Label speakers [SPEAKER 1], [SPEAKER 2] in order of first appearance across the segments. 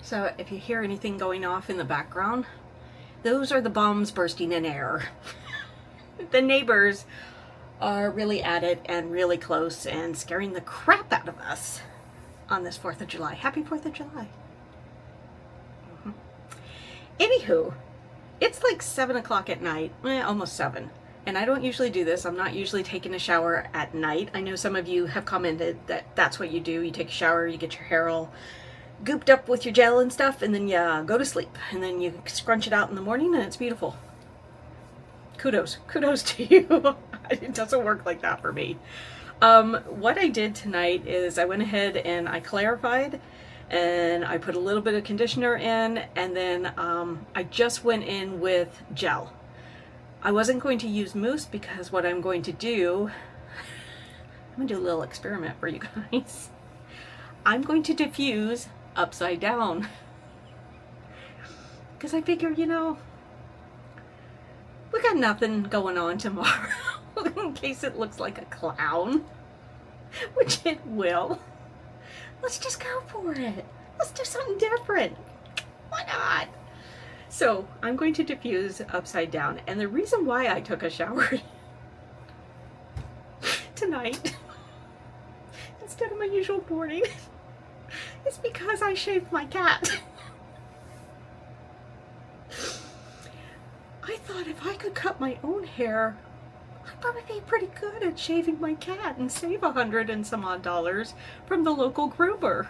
[SPEAKER 1] So if you hear anything going off in the background, those are the bombs bursting in air. The neighbors are really at it and really close and scaring the crap out of us on this 4th of July. Happy 4th of July. Anywho, it's like 7 o'clock at night, almost 7. And I don't usually do this. I'm not usually taking a shower at night. I know some of you have commented that that's what you do. You take a shower, you get your hair all gooped up with your gel and stuff, and then you go to sleep. And then you scrunch it out in the morning and it's beautiful. Kudos to you. It doesn't work like that for me. What I did tonight is I went ahead and I clarified and I put a little bit of conditioner in, and then I just went in with gel. I wasn't going to use mousse because what I'm going to do, I'm going to do a little experiment for you guys. I'm going to diffuse upside down. Because I figure, you know, we got nothing going on tomorrow in case it looks like a clown, which it will. Let's just go for it. Let's do something different. Why not? So I'm going to diffuse upside down. And the reason why I took a shower tonight instead of my usual morning is because I shaved my cat. I thought if I could cut my own hair, I'd probably be pretty good at shaving my cat and save $100 and some odd from the local groomer.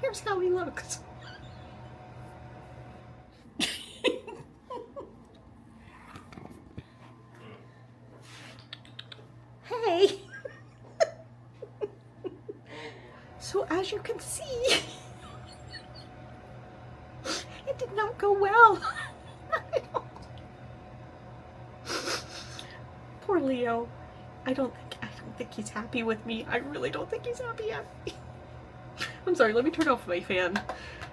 [SPEAKER 1] Here's how he looks. Hey. So as you can see, it did not go well. Poor Leo. I don't think he's happy with me. I really don't think he's happy at me. I'm sorry, let me turn off my fan.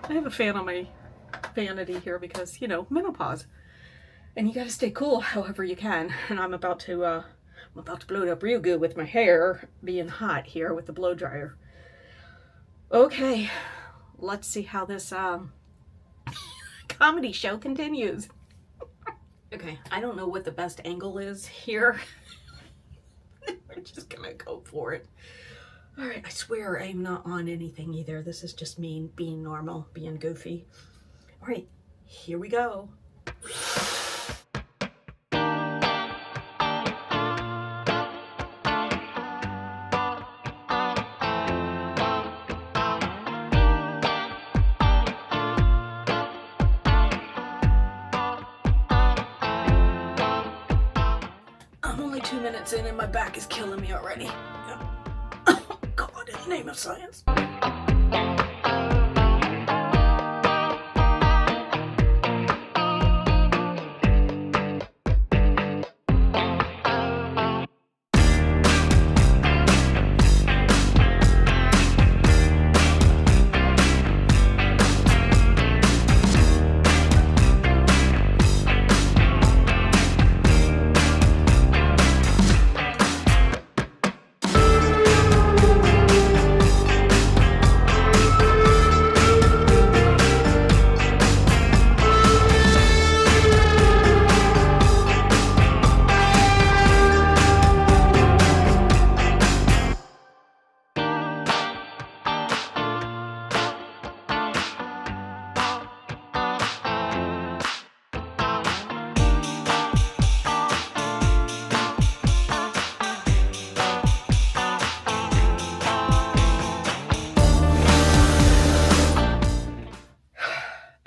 [SPEAKER 1] I have a fan on my vanity here because, you know, menopause. And you gotta stay cool however you can. And I'm about to blow it up real good with my hair being hot here with the blow dryer. Okay, let's see how this comedy show continues. Okay, I don't know what the best angle is here. We're just gonna go for it. All right, I swear I'm not on anything either. This is just me being normal, being goofy. All right, here we go. I'm only 2 minutes in and my back is killing me already. Yep. Oh God, in the name of science.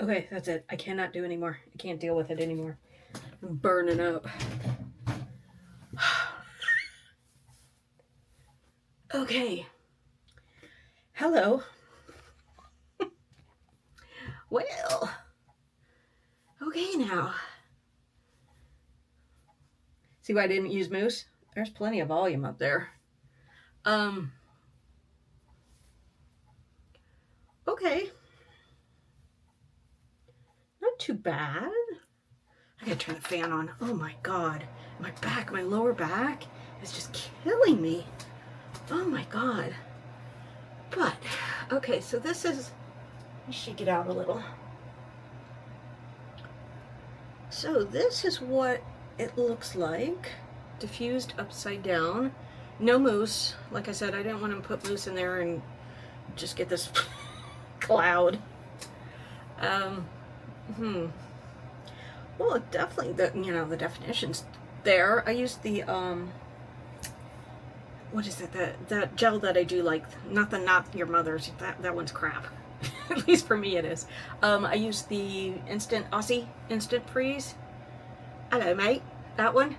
[SPEAKER 1] Okay, that's it. I cannot do anymore. I can't deal with it anymore. I'm burning up. Okay. Hello. Well. Okay now. See why I didn't use mousse? There's plenty of volume up there. Okay. Not too bad. I gotta turn the fan on. Oh my God. My back, my lower back is just killing me. Oh my God. But, okay, so this is Let me shake it out a little. So this is what it looks like, diffused upside down. No mousse. Like I said, I didn't want to put mousse in there and just get this cloud. Well, definitely the definition's there. I used the what is it, that gel that I do like, not your mother's, that one's crap. At least for me it is. I use the Aussie instant freeze. Hello mate, that one.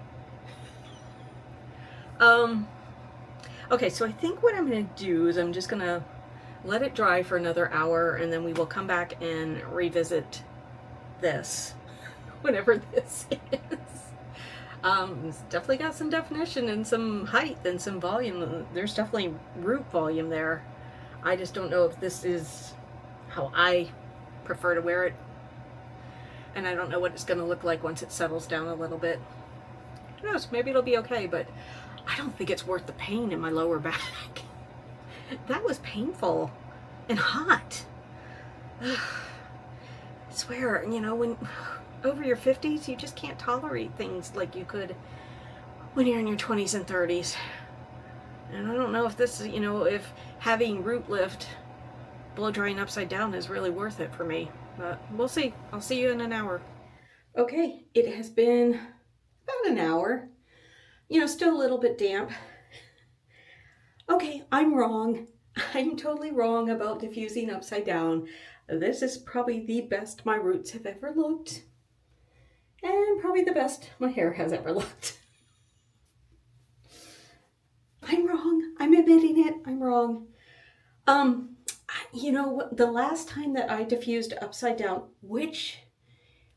[SPEAKER 1] Okay, so I think what I'm gonna do is I'm just gonna let it dry for another hour, and then we will come back and revisit this whenever this is. It's definitely got some definition and some height and some volume. There's definitely root volume there. I just don't know if this is how I prefer to wear it. And I don't know what it's going to look like once it settles down a little bit. Who knows, maybe it'll be okay, but I don't think it's worth the pain in my lower back. That was painful and hot. I swear, when over your 50s, you just can't tolerate things like you could when you're in your 20s and 30s. And I don't know if this is, if having root lift, blow drying upside down is really worth it for me. But we'll see. I'll see you in an hour. Okay, it has been about an hour. Still a little bit damp. Okay, I'm wrong. I'm totally wrong about diffusing upside down. This is probably the best my roots have ever looked. And probably the best my hair has ever looked. I'm wrong. I'm admitting it. I'm wrong. The last time that I diffused upside down, which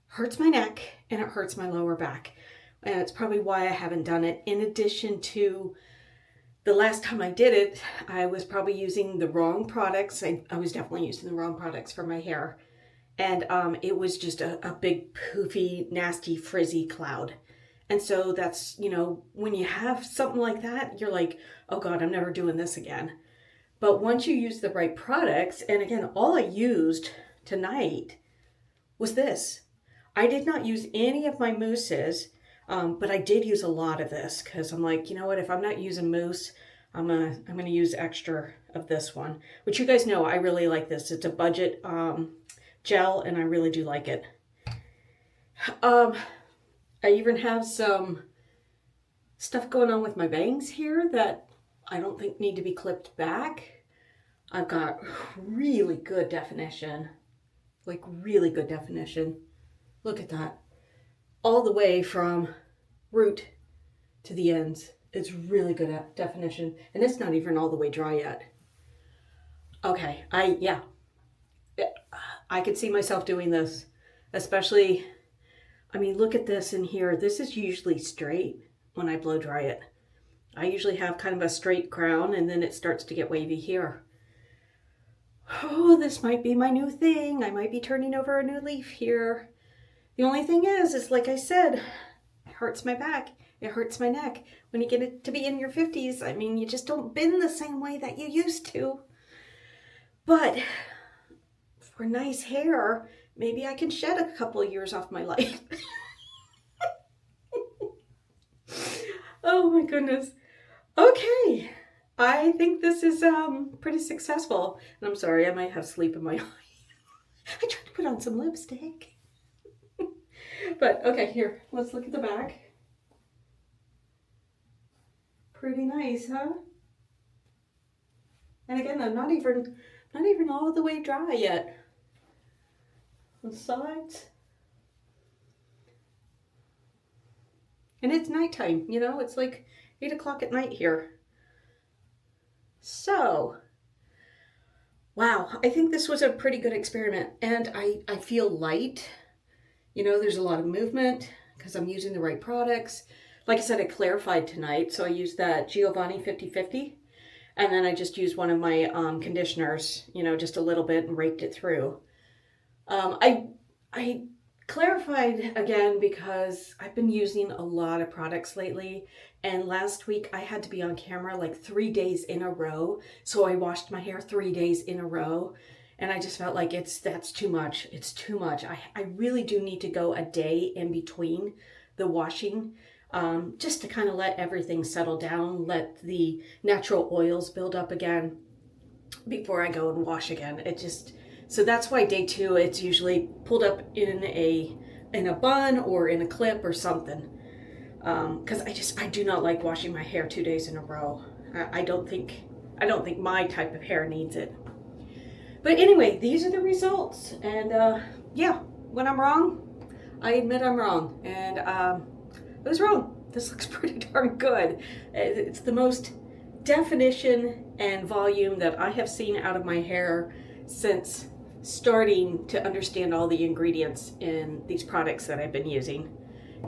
[SPEAKER 1] hurts my neck and it hurts my lower back. And it's probably why I haven't done it. In addition to the last time I did it, I was probably using the wrong products. I was definitely using the wrong products for my hair. And it was just a big poofy, nasty, frizzy cloud. And so that's, when you have something like that, you're like, oh God, I'm never doing this again. But once you use the right products, and again, all I used tonight was this. I did not use any of my mousses, but I did use a lot of this because I'm like, you know what, if I'm not using mousse, I'm gonna use extra of this one, which you guys know I really like this. It's a budget gel, and I really do like it. I even have some stuff going on with my bangs here that I don't think need to be clipped back. I've got really good definition, like really good definition. Look at that. All the way from root to the ends. It's really good at definition, and it's not even all the way dry yet. Okay, I could see myself doing this, especially, look at this in here. This is usually straight when I blow dry it. I usually have kind of a straight crown, and then it starts to get wavy here. Oh, this might be my new thing. I might be turning over a new leaf here. The only thing is like I said, it hurts my back. It hurts my neck. When you get it to be in your 50s, you just don't bend the same way that you used to. But for nice hair, maybe I can shed a couple of years off my life. Oh my goodness. Okay. I think this is pretty successful. And I'm sorry, I might have sleep in my eye. I tried to put on some lipstick. But okay, here, let's look at the back. Pretty nice, huh? And again, I'm not even all the way dry yet. The sides. And it's nighttime, it's like 8 o'clock at night here. So, wow, I think this was a pretty good experiment, and I feel light. There's a lot of movement because I'm using the right products. Like I said, I clarified tonight, so I used that Giovanni 50/50, and then I just used one of my conditioners, just a little bit, and raked it through. I clarified again because I've been using a lot of products lately, and last week I had to be on camera like 3 days in a row, so I washed my hair 3 days in a row, And I just felt like that's too much. It's too much. I really do need to go a day in between the washing, just to kind of let everything settle down, let the natural oils build up again before I go and wash again. So that's why day 2, it's usually pulled up in a bun or in a clip or something. Because I do not like washing my hair 2 days in a row. I don't think my type of hair needs it. But anyway, these are the results. And yeah, when I'm wrong, I admit I'm wrong. And I was wrong. This looks pretty darn good. It's the most definition and volume that I have seen out of my hair since starting to understand all the ingredients in these products that I've been using.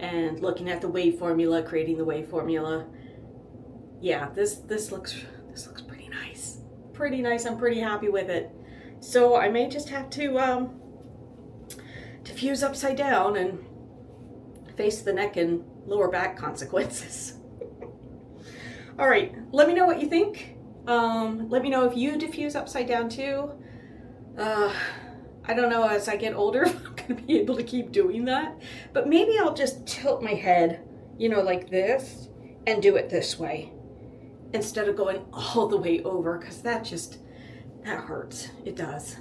[SPEAKER 1] And looking at the Wave formula, creating the Wave formula. Yeah, this looks pretty nice. Pretty nice. I'm pretty happy with it. So I may just have to diffuse upside down and face the neck and lower back consequences. All right, let me know what you think. Let me know if you diffuse upside down too. I don't know, as I get older, if I'm gonna be able to keep doing that, but maybe I'll just tilt my head, like this, and do it this way instead of going all the way over, because that hurts. It does.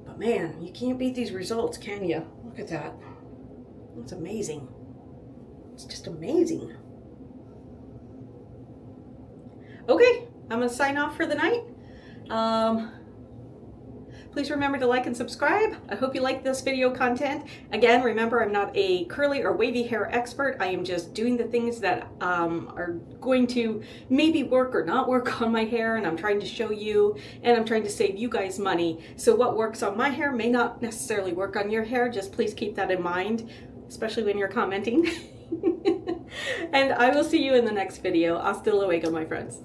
[SPEAKER 1] But man, you can't beat these results, can you? Look at that. That's amazing. It's just amazing. Okay, I'm gonna sign off for the night. Please remember to like and subscribe. I hope you like this video content. Again, remember, I'm not a curly or wavy hair expert. I am just doing the things that are going to maybe work or not work on my hair, and I'm trying to show you, and I'm trying to save you guys money. So what works on my hair may not necessarily work on your hair. Just please keep that in mind, especially when you're commenting. And I will see you in the next video. Hasta luego, my friends.